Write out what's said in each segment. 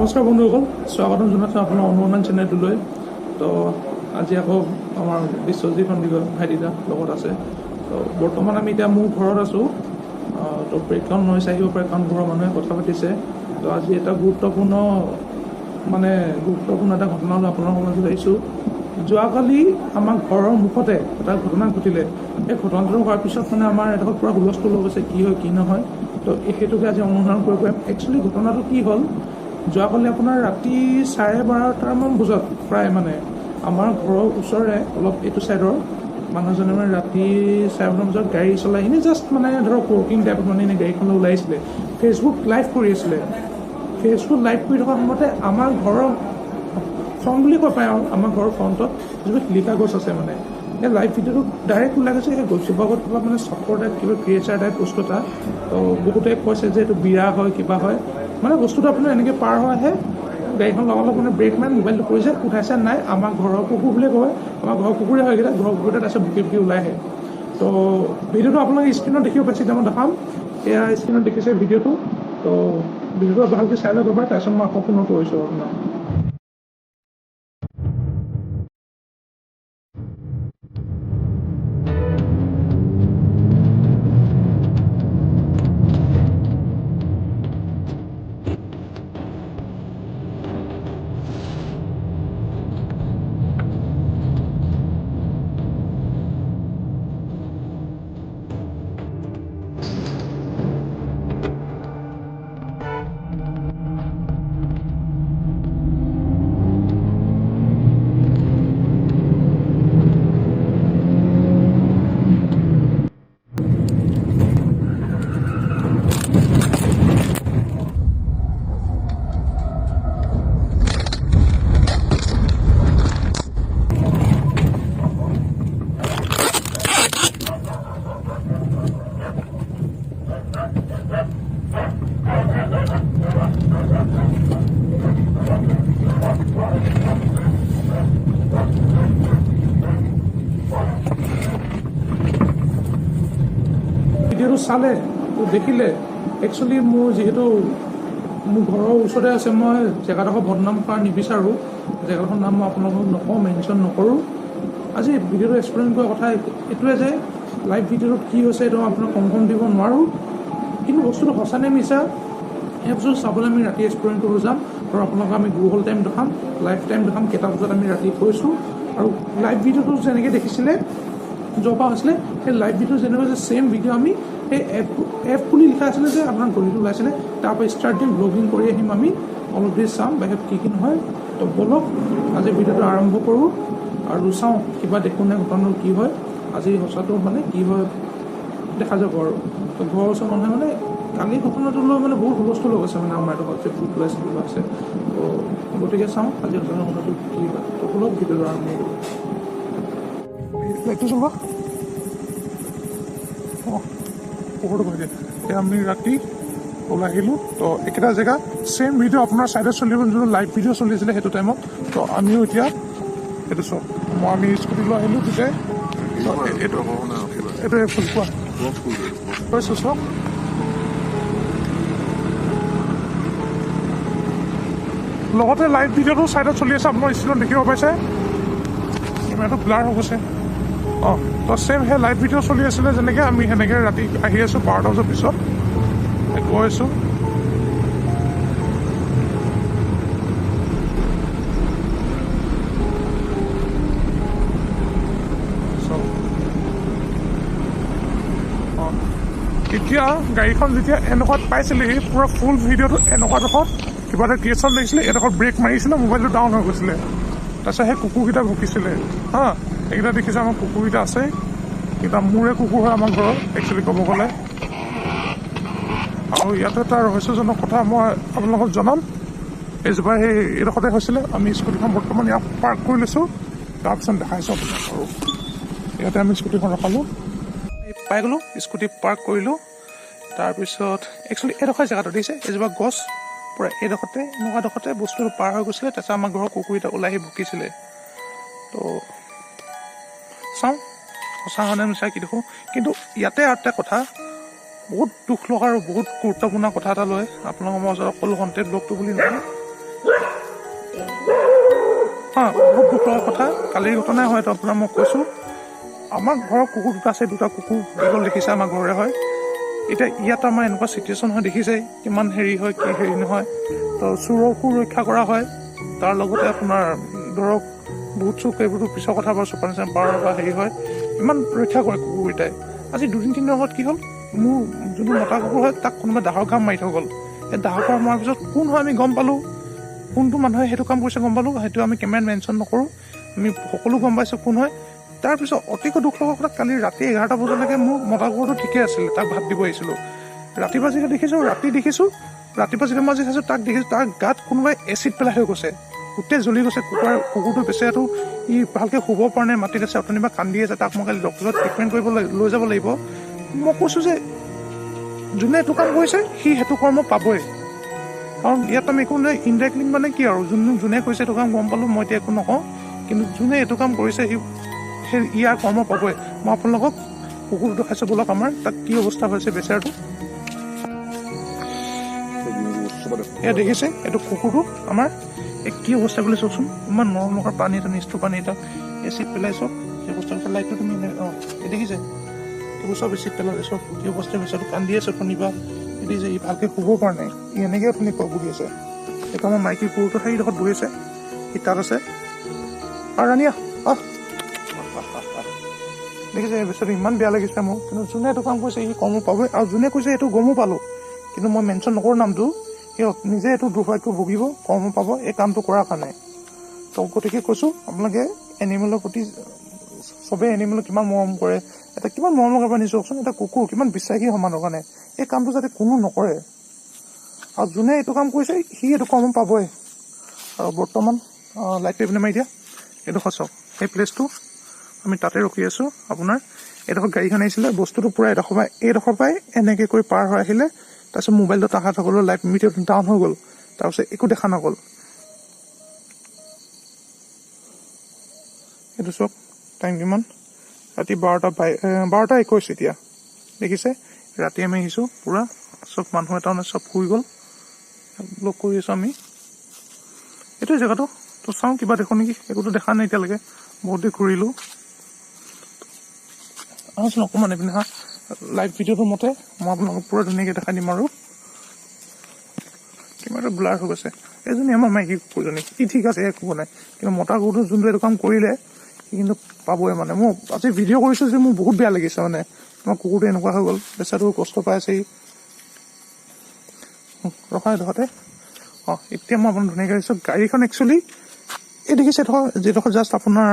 নমস্কাৰ বন্ধুসকল, স্বাগতম জনাইছোঁ আপোনাৰ অনুমান চেনেলটোলৈ। তো আজি আকৌ আমাৰ বিশ্বজিৎ সন্দিকৈ ভাইটিটা লগত আছে। তো বৰ্তমান আমি এতিয়া মোৰ ঘৰত আছোঁ। তো ব্ৰেকগ্ৰাউণ্ড নইজ আহিব পাৰে কাৰণ ঘৰৰ মানুহে কথা পাতিছে। তো আজি এটা গুৰুত্বপূৰ্ণ এটা ঘটনা লৈ আপোনালোকৰ মাজত আহিছোঁ। যোৱাকালি আমাৰ ঘৰৰ মুখতে এটা ঘটনা ঘটিলে। এই ঘটনাটো হোৱাৰ পিছত আমাৰ এডোখৰ পূৰা হুলস্থুল হৈ গৈছে, কি হয় কি নহয়। তো সেইটোকে আজি অনুসৰণ কৰিব পাৰিম। একচুৱেলি ঘটনাটো কি হ'ল, যোৱাকালি আপোনাৰ ৰাতি 12:30মান বজাত প্ৰায় আমাৰ ঘৰৰ ওচৰৰে অলপ এইটো ছাইডৰ মানুহজনে ৰাতি 12:30 বজাত গাড়ী চলাই এনেই জাষ্ট ধৰক ৱৰ্কিং টাইপত এনেই গাড়ীখনলৈ ওলাইছিলে। ফেচবুক লাইভ কৰি আছিলে। ফেচবুক লাইভ কৰি থকাৰ সময়তে আমাৰ ঘৰৰ ফ্ৰণ্ট বুলি কয় পায় আৰু আমাৰ ঘৰৰ ফ্ৰণ্টত যিবোৰ শিলিখা গছ আছে এই লাইভ ভিডিঅ'টো ডাইৰেক্ট ওলাই গৈছে। সেই গছজোপা আগত অলপ চকৰ টাইপ কিবা ক্ৰিয়েচাৰ টাইপ বস্তু এটা। তো বহুতে কৈছে যে এইটো বিৰা হয়, কিবা হয়। বস্তুটো আপোনাৰ এনেকৈ পাৰ হৈ আহে, গাড়ীখন লগালগ ব্ৰেক মাৰি মোবাইলটো কৰিছে, উঠাইছে নাই আমাৰ ঘৰৰ কুকুৰ বুলিয়ে কয়, আমাৰ ঘৰৰ কুকুৰে হয় এইকেইটা, ঘৰৰ কুকুৰতে তাৰপিছত বুকি ওলাই আহে। তো ভিডিঅ'টো আপোনালোকে স্ক্ৰীণত দেখিব পাইছে, এতিয়া মই দেখাম। এয়া স্ক্ৰীণত দেখিছে ভিডিঅ'টো। তো ভিডিঅ'টো ভালকৈ চাই ল'ব পাৰে, তাৰপিছত মই আকৌ পুনৰ কৰিছোঁ আপোনাক। ভিডিঅ'টো চালে দেখিলে একচুৱেলি মোৰ যিহেতু মোৰ ঘৰৰ ওচৰতে আছে, মই জেগাডোখৰ বদনাম কৰা নিবিচাৰোঁ। জেগাডোখৰ নাম মই আপোনালোকক নকওঁ, মেনশ্যন নকৰোঁ। আজি ভিডিঅ'টো এক্সপ্লেইন কৰা কথা এইটোৱে যে লাইভ ভিডিঅ'টোত কি হৈছে এইটো আপোনাক কনফাৰ্ম দিব নোৱাৰোঁ, কিন্তু বস্তুটো সঁচা নে মিছা এই বস্তুটো চাবলৈ আমি ৰাতি এক্সপ্লেইন কৰিব যাম। আৰু আপোনালোকক আমি গুগল টাইম দেখাম, লাইভ টাইম দেখাম, কেইটা বজাত আমি ৰাতি কৰিছোঁ। আৰু লাইভ ভিডিঅ'টো যেনেকৈ দেখিছিলে য'ৰ পৰা হৈছিলে, সেই লাইভ ভিডিঅ' যেনেকৈ যে ছেইম ভিডিঅ' আমি সেই এপ বুলি লিখা আছিলে যে আপোনাৰ গলিটো ওলাইছিলে, তাৰপৰা ষ্টাৰ্ট দিম, ব্লগিং কৰি আহিম আমি, অলপ দেৰি চাম বাহিৰত কি নহয়। তো ব'লক আজি ভিডিঅ'টো আৰম্ভ কৰোঁ আৰু চাওঁ কিবা দেখোঁ নে ঘটনাটো কি হয়। আজি সঁচাটো কি হয় দেখা যাব। আৰু তো ঘৰৰ ওচৰৰ মানুহে কালি ঘটনাটো লৈ বহুত হুলস্থুল হৈ গৈছে আমাৰ এডোখৰত যে ভূত ওলাইছে কিবা আছে। তো গতিকে চাওঁ আজি সঁচা কথাটো কি হয়। তো ব'লক ভিডিঅ'টো আৰম্ভ কৰোঁ। এইটো চলোৱা পোহৰটো ভাগে আমি ৰাতি ওলাই আহিলোঁ। তো একেটা জেগা ছেইম ভিডিঅ' আপোনাৰ ছাইডত চলিব, যোনটো লাইভ ভিডিঅ' চলিছিলে সেইটো টাইমত। তো আমিও এতিয়া এইটো চাওক, আমি স্কুটি লৈ আহিলোঁ তেতিয়া এইটোৱে ফুল কোৱা কৈছোঁ চাওক। লগতে লাইভ ভিডিঅ'টো ছাইডত চলি আছে, আপোনাৰ স্ক্ৰীণত দেখিব পাইছে। কেমেৰাটো ব্লাৰ হৈ গৈছে। তো ছেইম সেই লাইভ ভিডিঅ' চলি আছিলে যেনেকৈ আমি সেনেকৈ ৰাতি আহি আছোঁ 12টা বজাৰ পিছত গৈ আছোঁ। এতিয়া গাড়ীখন যেতিয়া এনেকুৱাত পাইছিলেহি, পূৰা ফুল ভিডিঅ'টো এনেকুৱাডোখৰত কিবা এটা ক্ৰিয়েশ্যন লাগিছিলে, এডোখৰত ব্ৰেক মাৰিছিলে, মোবাইলটো ডাউন হৈ গৈছিলে। তাৰপিছত সেই কুকুৰকেইটা ভুকিছিলে এইকেইটা দেখিছে আমাৰ কুকুৰকেইটা আছে। এতিয়া মোৰে কুকুৰ হয় আমাৰ ঘৰৰ একচুৱেলি ক'ব গ'লে। আৰু ইয়াতে এটা ৰহস্যজনক কথা মই আপোনালোকক জনাম। এইজোপা এইডোখৰতে হৈছিলে। আমি স্কুটিখন বৰ্তমান ইয়াত পাৰ্ক কৰি লৈছোঁ, তাৰপিছত দেখাইছোঁ আপোনাক। আৰু ইয়াতে আমি স্কুটিখন ৰখালোঁ, পাই গ'লোঁ, স্কুটি পাৰ্ক কৰিলোঁ। তাৰপিছত একচুৱেলি এইডোখৰ জেগাটো দেখিছে, এইজোপা গছ পূৰা এইডোখৰতে এনেকুৱাডোখৰতে বস্তুটো পাৰ হৈ গৈছিলে। তাৰপিছত আমাৰ ঘৰৰ কুকুৰকেইটা ওলাই আহি ভুকিছিলে। তো চাওঁ সঁচা হয় নে মিছা কি দেখোঁ। কিন্তু ইয়াতে আৰু এটা কথা, বহুত দুখ লগা আৰু বহুত গুৰুত্বপূৰ্ণ কথা এটা লৈ আপোনালোকৰ মাজত অকল কণ্টেণ্ট ব্লগটো বুলি নহয়, বহুত দুখ লগা কথা, কালিৰ ঘটনাই হয়। তো আপোনাৰ মই কৈছোঁ, আমাৰ ঘৰৰ কুকুৰ দুটা আছে, দুটা কুকুৰ গ'ল দেখিছে, আমাৰ ঘৰৰে হয়। এতিয়া ইয়াত আমাৰ এনেকুৱা চিটুৱেশ্যন হয়, দেখিছে কিমান হেৰি হয়, কি হেৰি নহয়। তো চোৰকো ৰক্ষা কৰা হয়, তাৰ লগতে আপোনাৰ ধৰক বহুত চোক, এইবোৰতো পিছৰ কথা বাৰু, চুপাৰ নেচাৰেল পাৱাৰ বা হেৰি হয়, ইমান ৰক্ষা কৰে কুকুৰকেইটাই। আজি 2-3 দিনৰ আগত কি হ'ল, মোৰ যোনটো মতা কুকুৰ হয় তাক কোনোবাই দাহৰ ঘাম মাৰি থৈ গ'ল। সেই দাহৰ ঘাম মৰাৰ পিছত কোন হয় আমি গম পালোঁ, কোনটো মানুহে সেইটো কাম কৰিছে গম পালোঁ। সেইটো আমি কেমেৰাত মেনশ্যন নকৰোঁ, আমি সকলো গম পাইছোঁ কোন হয়। তাৰপিছত অতিকৈ দুখ লগা কথা, কালি ৰাতি 11টা বজালৈকে মোৰ মতা কুকুৰটো ঠিকে আছিলে, তাক ভাত দিব আহিছিলোঁ। ৰাতিপুৱা যেতিয়া দেখিছোঁ, ৰাতিপুৱা যেতিয়া মই চাইছোঁ, তাক দেখিছোঁ তাৰ গাত কোনোবাই এচিড পেলাই হৈ গৈছে, গোটেই জ্বলি গৈছে। কুকুৰটো বেচেৰাটো ই ভালকৈ শুব পৰা নাই, মাটিত আছে, অথনিৰ পৰা কান্দি আছে। তাক মই কালি ডক্টৰত ট্ৰিটমেণ্ট কৰিব লৈ যাব লাগিব। মই কৈছোঁ যে যোনে এইটো কাম কৰিছে সি সেইটো কৰ্ম পাবই, কাৰণ ইয়াত আমি একো নাই। ইনডাইৰেক্টলি মানে কি আৰু, যোনে কৰিছে এইটো কাম গম পালোঁ, মই এতিয়া একো নকওঁ। কিন্তু যোনে এইটো কাম কৰিছে সেই ইয়াৰ কৰ্ম পাবই। মই আপোনালোকক কুকুৰটো দেখাইছোঁ, বলক আমাৰ তাত কি অৱস্থা হৈছে বেচেৰাটো। এয়া দেখিছে, এইটো কুকুৰটো আমাৰ কি অৱস্থা বুলি চাওকচোন। ইমান নৰম নকৰ পানী এটা, নিষ্ঠুৰ পানী এটা, এচিড পেলাই চব সেই বস্তু লাইটটো তুমি দেখিছে, এইবোৰ চব এচিড পেলালে, চব কি অৱস্থা হৈছে। কান্দি আছে শনিবাৰ, দেখিছে ই ভালকৈ শুব পৰা নাই, ই এনেকৈ আপুনি বহি আছে। এইটো আমাৰ মাইকী কুকুৰটো সেইডোখৰত বহি আছে, সি তাত আছে। ৰাণীয়া দেখিছে, এই বস্তুটো ইমান বেয়া লাগিছে মোৰ। কিন্তু যোনে এইটো কাম কৰিছে সি কৰ্ম পাবই, আৰু যোনে কৈছে এইটো গমো পালোঁ, কিন্তু মই মেনশ্যন নকৰোঁ নামটো। সিহঁত নিজে এইটো দুৰ্ভাগ্য ভুগিব, কৰ্ম পাব এই কামটো কৰাৰ কাৰণে। তো গতিকে কৈছোঁ, আপোনালোকে এনিমেলৰ প্ৰতি চবেই এনিমেলক কিমান মৰম কৰে, এটা কিমান মৰম লগাব নিছোঁ চাওকচোন। এটা কুকুৰ কিমান বিশ্বাসী সমানৰ কাৰণে এই কামটো যাতে কোনো নকৰে, আৰু যোনে এইটো কাম কৰিছে সি এইটো কৰ্ম পাবই। আৰু বৰ্তমান লাইটটো এইপিনে মাৰি দিয়া, এইডোখৰ চাওক, সেই প্লেচটো আমি তাতে ৰখি আছোঁ। আপোনাৰ এইডোখৰ গাড়ীখন আহিছিলে, বস্তুটো পূৰা এইডোখৰ পৰাই এনেকৈ কৰি পাৰ হৈ আহিলে। তাৰপিছত মোবাইলটো তাহাঁত সকলো লাইট মিটাৰটো ডাউন হৈ গ'ল, তাৰপিছত একো দেখা নগ'ল। এইটো চাওক, টাইম কিমান, ৰাতি 12:21 এতিয়া। দেখিছে, ৰাতি আমি আহিছোঁ পূৰা, চব মানুহ এটা মানে চব শুই গ'ল, লগ কৰি আছোঁ আমি। এইটোৱে জেগাটো। তো চাওঁ কিবা দেখোঁ নেকি, একোতো দেখা নাই এতিয়ালৈকে, বহুত দেৰি ঘূৰিলোঁ। আহচোন অকণমান এইপিনে হা, লাইভ ভিডিঅ'টোৰ মতে মই আপোনালোকক পূৰা ধুনীয়াকৈ দেখাই দিম। আৰু কিমানটো ব্লাৰ হৈ গৈছে, এইজনী আমাৰ মাইকী কুকুৰজনী, ই ঠিক আছে, একো নাই। কিন্তু মতা কুকুৰটো যোনটো এইটো কাম কৰিলে সি কিন্তু পাবই। মানে মই আজি ভিডিঅ' কৰিছোঁ যে মোৰ বহুত বেয়া লাগিছে, মানে আমাৰ কুকুৰটো এনেকুৱা হৈ গ'ল, বেচাৰটো কষ্ট পাই আছে। ৰখা এডোখৰতে, এতিয়া মই আপোনাক ধুনীয়াকৈ দিছোঁ। গাড়ীখন একচুৱেলি এই দেখিছে যিডোখৰ জাষ্ট আপোনাৰ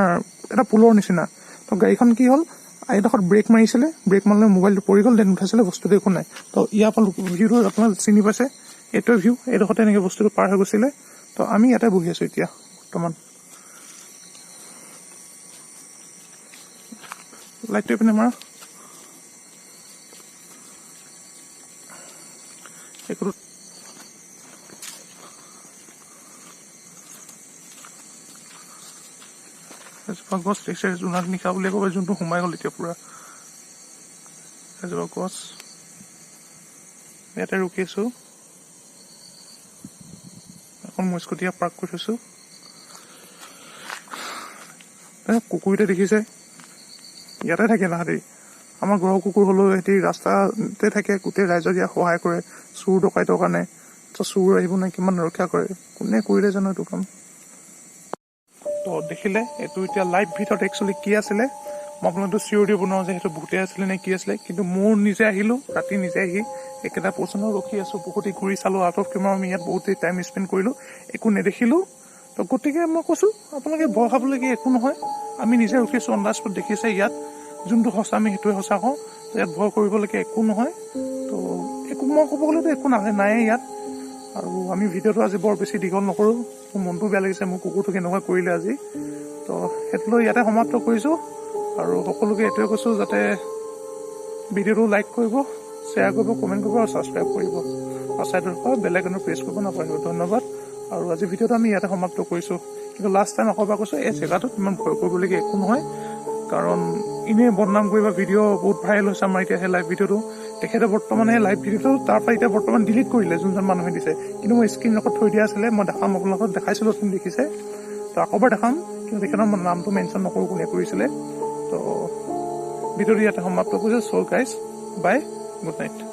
এটা পুলৰ নিচিনা। তো গাড়ীখন কি হ'ল, এইডোখৰত ব্ৰেক মাৰিছিলে, ব্ৰেক মাৰিলে মোবাইলটো পৰি গ'ল, দেন উঠাইছিলে, বস্তুটো একো নাই। তো ইয়াৰ পৰা ভিউটো আপোনাক চিনি পাইছে, এইটোৱে ভিউ, এইডোখৰতে এনেকৈ বস্তুটো পাৰ হৈ গৈছিলে। তো আমি ইয়াতে বহি আছোঁ এতিয়া বৰ্তমান। লাইটটো এইপিনে মাৰা, একো এজোপা গছ দেখিছে, জোনাক নিশা বুলি ক'ব, যোনটো সোমাই গ'ল এতিয়া পূৰা। এজোপা গছ, ইয়াতে ৰখি আছোঁ। এখন মই স্কুটি পাৰ্ক কৰি থৈছোঁ। কুকুৰতে দেখিছে, ইয়াতে থাকে তাহাঁতি, আমাৰ ঘৰৰ কুকুৰ হ'লেও সিহঁতি ৰাস্তাতে থাকে, গোটেই ৰাইজক ইয়াক সহায় কৰে চোৰ ডকাইতৰ কাৰণে। তো চোৰ আহিব নাই, কিমান ৰক্ষা কৰে, কোনে কৰিলে জানো এইটো কাম। তো দেখিলে, এইটো এতিয়া লাইভ ভিতৰত একচুৱেলি কি আছিলে, মই আপোনালোকতো চিঞৰ দিব নোৱাৰোঁ যে সেইটো ভূতে আছিলে নে কি আছিলে। কিন্তু মোৰ নিজে আহিলোঁ, ৰাতি নিজে আহি একেটা পজিশ্যনত ৰখি আছোঁ, বহুত ঘূৰি চালোঁ, আউট অফ কেমেৰা আমি ইয়াত বহুত টাইম স্পেণ্ড কৰিলোঁ, একো নেদেখিলোঁ। তো গতিকে মই কৈছোঁ, আপোনালোকে ভয় খাবলগীয়া একো নহয়, আমি নিজে ৰখি আছোঁ অন দ্য স্পট। দেখিছে ইয়াত যোনটো সঁচা আমি সেইটোৱে সঁচা কওঁ, ইয়াত ভয় কৰিবলগীয়া একো নহয়। তো একো মই ক'ব গ'লেতো একো নাইয়ে ইয়াত। আৰু আমি ভিডিঅ'টো আজি বৰ বেছি দীঘল নকৰোঁ, মোৰ মনটো বেয়া লাগিছে, মোৰ কুকুৰটো কেনেকুৱা কৰিলে আজি। তো সেইটো লৈ ইয়াতে সমাপ্ত কৰিছোঁ, আৰু সকলোকে এইটোৱে কৈছোঁ যাতে ভিডিঅ'টো লাইক কৰিব, শ্বেয়াৰ কৰিব, কমেণ্ট কৰিব আৰু ছাবস্ক্ৰাইব কৰিব, আৰু ছাইডৰ পৰা বেল আইকনটো প্ৰেছ কৰিব নাপাহৰিব। ধন্যবাদ। আৰু আজি ভিডিঅ'টো আমি ইয়াতে সমাপ্ত কৰিছোঁ। কিন্তু লাষ্ট টাইম আকৌ এবাৰ কৈছোঁ, এই জেগাটোত ইমান ভয় কৰিবলগীয়া একো নহয়, কাৰণ এনেই বদনাম কৰিব ভিডিঅ' বহুত ভাইৰেল হৈছে আমাৰ এতিয়া সেই লাইভ ভিডিঅ'টো। তেখেতে বৰ্তমানে লাইভ ভিডিঅ'টো তাৰ পৰা এতিয়া বৰ্তমান ডিলিট কৰিলে যোনজন মানুহে দিছে, কিন্তু মই স্ক্ৰীন ৰেকৰ্ড থৈ দিয়া আছিলে, মই দেখাম আপোনালোকক, দেখাইছিলোঁ আপুনি দেখিছে। তো আকৌবাৰ দেখাম, কিন্তু তেখেতৰ নামটো মেনশ্যন নকৰোঁ কোনে কৰিছিলে। তো ভিডিঅ'টো ইয়াতে সমাপ্ত কৰিছোঁ। চ' গাইজ বাই, গুড নাইট।